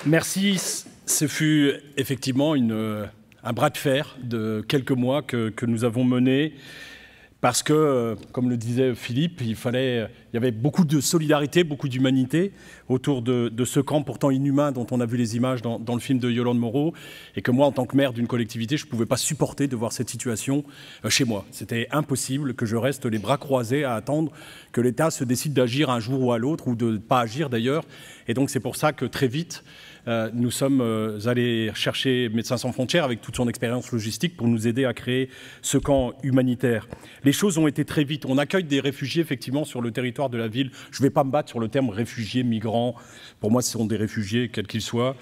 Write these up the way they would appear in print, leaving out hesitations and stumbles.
Merci. Ce fut effectivement un bras de fer de quelques mois que nous avons mené parce que, comme le disait Philippe, il y avait beaucoup de solidarité, beaucoup d'humanité autour de ce camp pourtant inhumain dont on a vu les images dans le film de Yolande Moreau, et que moi, en tant que maire d'une collectivité, je ne pouvais pas supporter de voir cette situation chez moi. C'était impossible que je reste les bras croisés à attendre que l'État se décide d'agir un jour ou à l'autre, ou de ne pas agir d'ailleurs. Et donc c'est pour ça que très vite, nous sommes allés chercher Médecins sans frontières avec toute son expérience logistique pour nous aider à créer ce camp humanitaire. Les choses ont été très vite. On accueille des réfugiés effectivement sur le territoire de la ville. Je ne vais pas me battre sur le terme réfugiés, migrants. Pour moi, ce sont des réfugiés, quels qu'ils soient.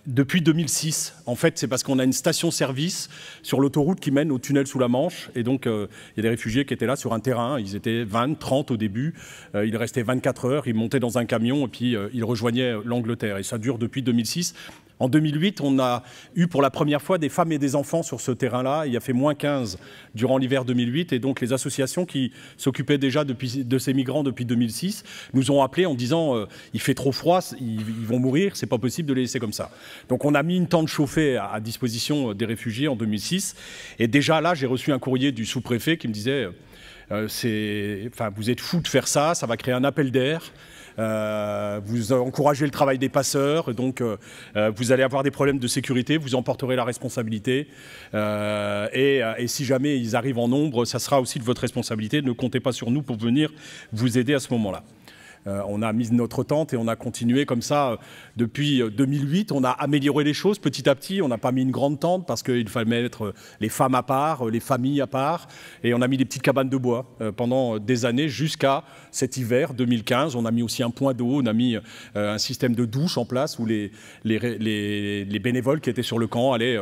Depuis 2006, en fait, c'est parce qu'on a une station-service sur l'autoroute qui mène au tunnel sous la Manche. Et donc, il y a des réfugiés qui étaient là sur un terrain. Ils étaient 20, 30 au début. Ils restaient 24 heures. Ils montaient dans un camion et puis ils rejoignaient l'Angleterre. Et ça dure depuis 2006. En 2008, on a eu pour la première fois des femmes et des enfants sur ce terrain-là. Il a fait moins 15 durant l'hiver 2008. Et donc, les associations qui s'occupaient déjà de ces migrants depuis 2006 nous ont appelés en disant il fait trop froid, ils vont mourir, c'est pas possible de les laisser comme ça. Donc, on a mis une tente chauffée à disposition des réfugiés en 2006. Et déjà là, j'ai reçu un courrier du sous-préfet qui me disait vous êtes fous de faire ça, ça va créer un appel d'air. Vous encouragez le travail des passeurs, donc vous allez avoir des problèmes de sécurité, vous en porterez la responsabilité. Et si jamais ils arrivent en nombre, ça sera aussi de votre responsabilité. Ne comptez pas sur nous pour venir vous aider à ce moment-là. On a mis notre tente et on a continué comme ça depuis 2008. On a amélioré les choses petit à petit. On n'a pas mis une grande tente parce qu'il fallait mettre les femmes à part, les familles à part. Et on a mis des petites cabanes de bois pendant des années jusqu'à cet hiver 2015. On a mis aussi un point d'eau. On a mis un système de douche en place où les bénévoles qui étaient sur le camp allaient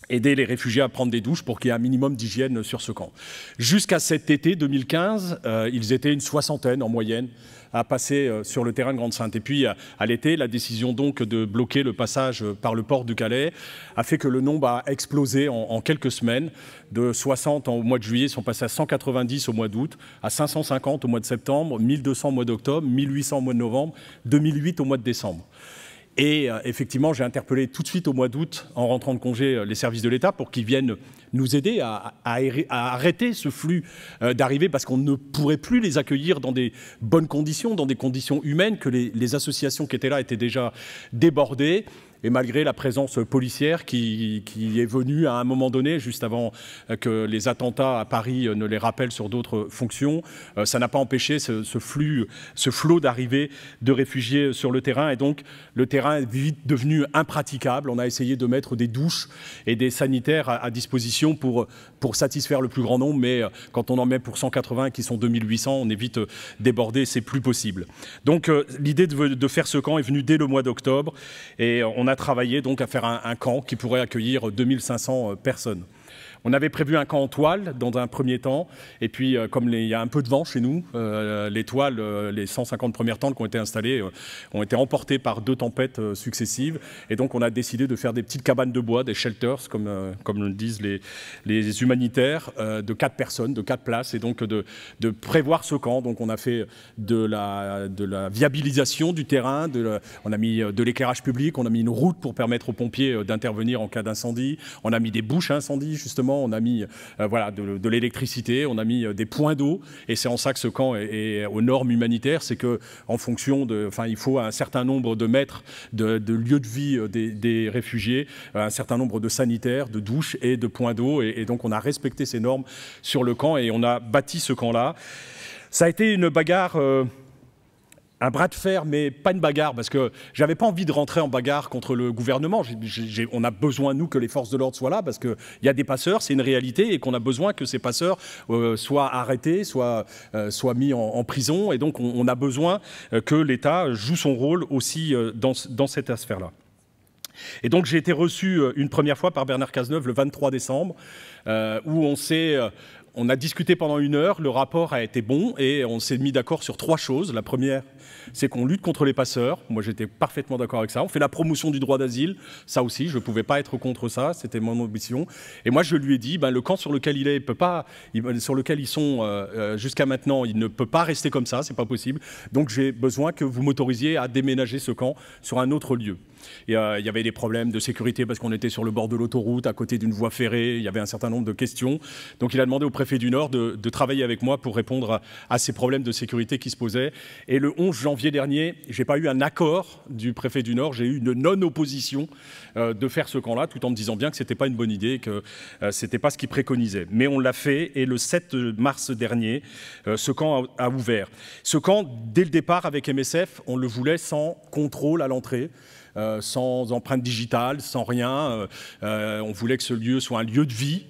aider les réfugiés à prendre des douches pour qu'il y ait un minimum d'hygiène sur ce camp. Jusqu'à cet été 2015, ils étaient une soixantaine en moyenne à passer sur le terrain de Grande-Synthe. Et puis, à l'été, la décision donc de bloquer le passage par le port du Calais a fait que le nombre a explosé en quelques semaines. De 60 au mois de juillet, ils sont passés à 190 au mois d'août, à 550 au mois de septembre, 1200 au mois d'octobre, 1800 au mois de novembre, 2008 au mois de décembre. Et effectivement, j'ai interpellé tout de suite au mois d'août, en rentrant de congé, les services de l'État pour qu'ils viennent nous aider à arrêter ce flux d'arrivées, parce qu'on ne pourrait plus les accueillir dans des bonnes conditions, dans des conditions humaines, que les associations qui étaient là étaient déjà débordées. Et malgré la présence policière qui est venue à un moment donné, juste avant que les attentats à Paris ne les rappellent sur d'autres fonctions, ça n'a pas empêché ce flot d'arrivées de réfugiés sur le terrain. Et donc, le terrain est vite devenu impraticable. On a essayé de mettre des douches et des sanitaires à disposition pour satisfaire le plus grand nombre. Mais quand on en met pour 180 qui sont 2800, on est vite débordé, c'est plus possible. Donc, l'idée de faire ce camp est venue dès le mois d'octobre. Et on a travaillé donc à faire un camp qui pourrait accueillir 2500 personnes. On avait prévu un camp en toile dans un premier temps, et puis comme il y a un peu de vent chez nous, les toiles, les 150 premières tentes qui ont été installées ont été emportées par 2 tempêtes successives, et donc on a décidé de faire des petites cabanes de bois, des shelters, comme le disent les humanitaires, de 4 personnes, de 4 places, et donc de prévoir ce camp. Donc on a fait de la viabilisation du terrain, on a mis de l'éclairage public, on a mis une route pour permettre aux pompiers d'intervenir en cas d'incendie, on a mis des bouches à incendie justement, on a mis de l'électricité, on a mis des points d'eau, et c'est en ça que ce camp est aux normes humanitaires. C'est qu'en fonction il faut un certain nombre de mètres de lieux de vie des réfugiés, un certain nombre de sanitaires, de douches et de points d'eau, et donc on a respecté ces normes sur le camp et on a bâti ce camp-là. Ça a été une bagarre, un bras de fer, mais pas une bagarre, parce que j'avais pas envie de rentrer en bagarre contre le gouvernement. On a besoin, nous, que les forces de l'ordre soient là, parce qu'il y a des passeurs, c'est une réalité, et qu'on a besoin que ces passeurs soient arrêtés, soient mis en prison, et donc on a besoin que l'État joue son rôle aussi dans cette sphère-là. Et donc j'ai été reçu une première fois par Bernard Cazeneuve le 23 décembre, où on a discuté pendant 1 heure, le rapport a été bon et on s'est mis d'accord sur 3 choses. La première, c'est qu'on lutte contre les passeurs. Moi, j'étais parfaitement d'accord avec ça. On fait la promotion du droit d'asile. Ça aussi, je ne pouvais pas être contre ça. C'était mon ambition. Et moi, je lui ai dit, le camp sur lequel il est, sur lequel ils sont jusqu'à maintenant, il ne peut pas rester comme ça. C'est pas possible. Donc, j'ai besoin que vous m'autorisiez à déménager ce camp sur un autre lieu. Et, il y avait des problèmes de sécurité parce qu'on était sur le bord de l'autoroute, à côté d'une voie ferrée. Il y avait un certain nombre de questions. Donc, il a demandé au préfet du Nord de travailler avec moi pour répondre à ces problèmes de sécurité qui se posaient. Et le 11 janvier dernier, je n'ai pas eu un accord du préfet du Nord, j'ai eu une non-opposition de faire ce camp-là, tout en me disant bien que ce n'était pas une bonne idée, que ce n'était pas ce qu'il préconisait. Mais on l'a fait et le 7 mars dernier, ce camp a ouvert. Ce camp, dès le départ avec MSF, on le voulait sans contrôle à l'entrée. Sans empreinte digitale, sans rien. On voulait que ce lieu soit un lieu de vie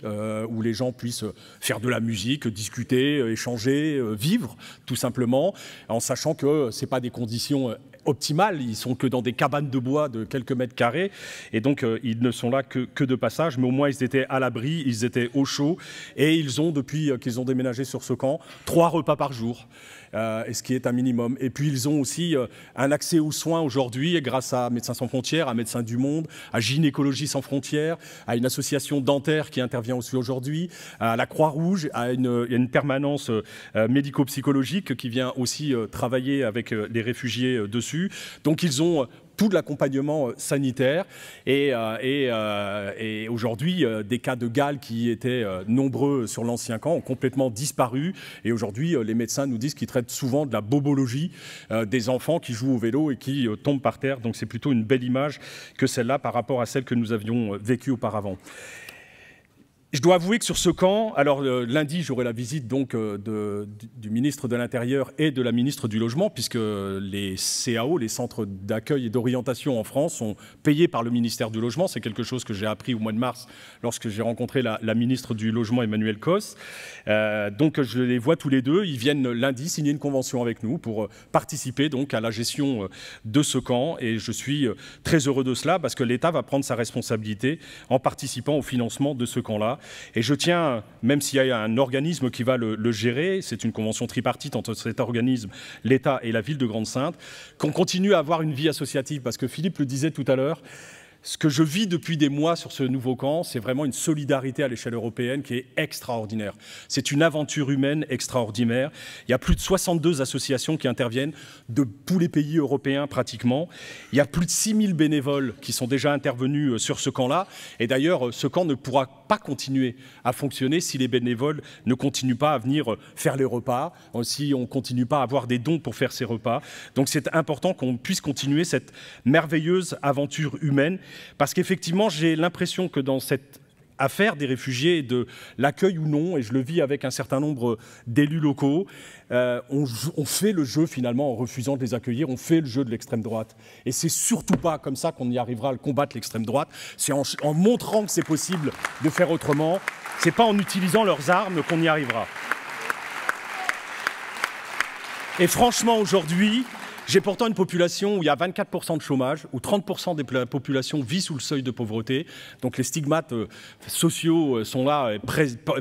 où les gens puissent faire de la musique, discuter, échanger, vivre, tout simplement, en sachant que ce n'est pas des conditions optimales, ils sont que dans des cabanes de bois de quelques mètres carrés, et donc ils ne sont là que de passage, mais au moins ils étaient à l'abri, ils étaient au chaud, et ils ont, depuis qu'ils ont déménagé sur ce camp, 3 repas par jour. Et ce qui est un minimum. Et puis ils ont aussi un accès aux soins aujourd'hui grâce à Médecins sans frontières, à Médecins du Monde, à Gynécologie sans frontières, à une association dentaire qui intervient aussi aujourd'hui, à la Croix-Rouge, à une permanence médico-psychologique qui vient aussi travailler avec les réfugiés dessus. Donc ils ont tout de l'accompagnement sanitaire et aujourd'hui, des cas de Galles qui étaient nombreux sur l'ancien camp ont complètement disparu et aujourd'hui, les médecins nous disent qu'ils traitent souvent de la bobologie des enfants qui jouent au vélo et qui tombent par terre. Donc c'est plutôt une belle image que celle-là par rapport à celle que nous avions vécue auparavant. Je dois avouer que sur ce camp, alors lundi, j'aurai la visite donc du ministre de l'Intérieur et de la ministre du Logement, puisque les CAO, les centres d'accueil et d'orientation en France, sont payés par le ministère du Logement. C'est quelque chose que j'ai appris au mois de mars lorsque j'ai rencontré la ministre du Logement, Emmanuelle Cos. Donc je les vois tous les deux. Ils viennent lundi signer une convention avec nous pour participer donc à la gestion de ce camp. Et je suis très heureux de cela parce que l'État va prendre sa responsabilité en participant au financement de ce camp-là. Et je tiens, même s'il y a un organisme qui va le gérer, c'est une convention tripartite entre cet organisme, l'État et la ville de Grande-Synthe, qu'on continue à avoir une vie associative, parce que Philippe le disait tout à l'heure, ce que je vis depuis des mois sur ce nouveau camp, c'est vraiment une solidarité à l'échelle européenne qui est extraordinaire. C'est une aventure humaine extraordinaire. Il y a plus de 62 associations qui interviennent de tous les pays européens pratiquement. Il y a plus de 6000 bénévoles qui sont déjà intervenus sur ce camp-là. Et d'ailleurs, ce camp ne pourra pas continuer à fonctionner si les bénévoles ne continuent pas à venir faire les repas, si on ne continue pas à avoir des dons pour faire ces repas. Donc c'est important qu'on puisse continuer cette merveilleuse aventure humaine. Parce qu'effectivement, j'ai l'impression que dans cette affaire des réfugiés et de l'accueil ou non, et je le vis avec un certain nombre d'élus locaux, on fait le jeu finalement en refusant de les accueillir, on fait le jeu de l'extrême droite. Et c'est surtout pas comme ça qu'on y arrivera à combattre l'extrême droite, c'est en montrant que c'est possible de faire autrement, c'est pas en utilisant leurs armes qu'on y arrivera. Et franchement, aujourd'hui, j'ai pourtant une population où il y a 24% de chômage, où 30% de la population vit sous le seuil de pauvreté. Donc les stigmates sociaux sont là,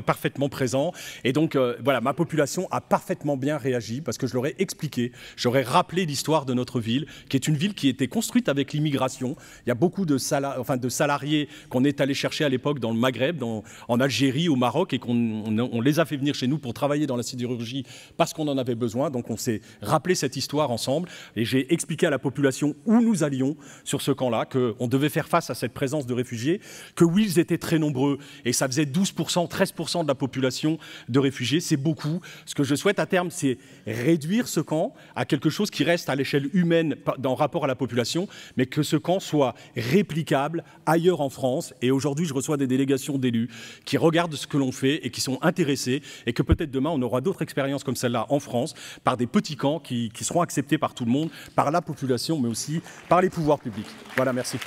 parfaitement présents. Et donc voilà, ma population a parfaitement bien réagi parce que je leur ai expliqué, j'aurais rappelé l'histoire de notre ville, qui est une ville qui était construite avec l'immigration. Il y a beaucoup de salariés qu'on est allé chercher à l'époque dans le Maghreb, en Algérie, au Maroc, et qu'on les a fait venir chez nous pour travailler dans la sidérurgie parce qu'on en avait besoin. Donc on s'est rappelé cette histoire ensemble. Et j'ai expliqué à la population où nous allions sur ce camp-là, qu'on devait faire face à cette présence de réfugiés, que oui, ils étaient très nombreux, et ça faisait 12%, 13% de la population de réfugiés, c'est beaucoup. Ce que je souhaite à terme, c'est réduire ce camp à quelque chose qui reste à l'échelle humaine en rapport à la population, mais que ce camp soit réplicable ailleurs en France. Et aujourd'hui, je reçois des délégations d'élus qui regardent ce que l'on fait et qui sont intéressés, et que peut-être demain, on aura d'autres expériences comme celle-là en France, par des petits camps qui seront acceptés par tout le monde, par la population, mais aussi par les pouvoirs publics. Voilà, merci.